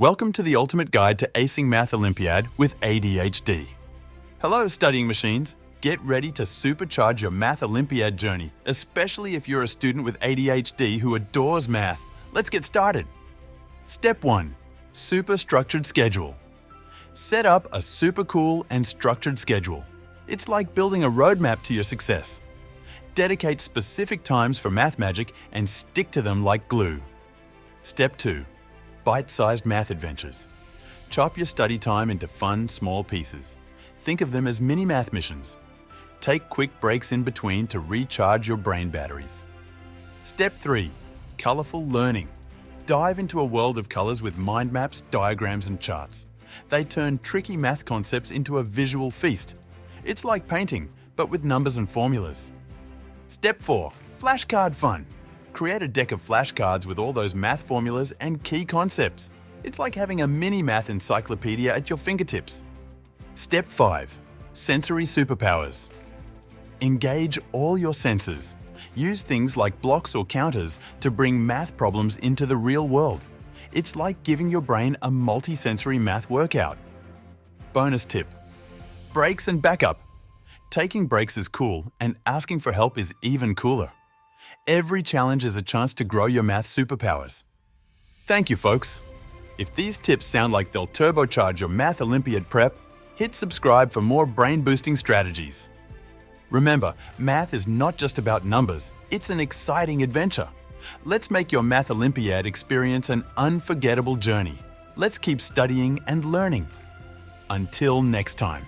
Welcome to the ultimate guide to acing Math Olympiad with ADHD. Hello, studying machines. Get ready to supercharge your Math Olympiad journey, especially if you're a student with ADHD who adores math. Let's get started. Step 1. Super structured schedule. Set up a super cool and structured schedule. It's like building a roadmap to your success. Dedicate specific times for math magic and stick to them like glue. Step 2. Bite-sized math adventures. Chop your study time into fun, small pieces. Think of them as mini math missions. Take quick breaks in between to recharge your brain batteries. Step 3. Colorful learning. Dive into a world of colors with mind maps, diagrams, and charts. They turn tricky math concepts into a visual feast. It's like painting, but with numbers and formulas. Step 4. Flashcard Fun. Create a deck of flashcards with all those math formulas and key concepts. It's like having a mini math encyclopedia at your fingertips. Step 5. Sensory superpowers. Engage all your senses. Use things like blocks or counters to bring math problems into the real world. It's like giving your brain a multi-sensory math workout. Bonus tip. Breaks and backup. Taking breaks is cool, and asking for help is even cooler. Every challenge is a chance to grow your math superpowers. Thank you, folks. If these tips sound like they'll turbocharge your Math Olympiad prep, hit subscribe for more brain-boosting strategies. Remember, math is not just about numbers, it's an exciting adventure. Let's make your Math Olympiad experience an unforgettable journey. Let's keep studying and learning. Until next time.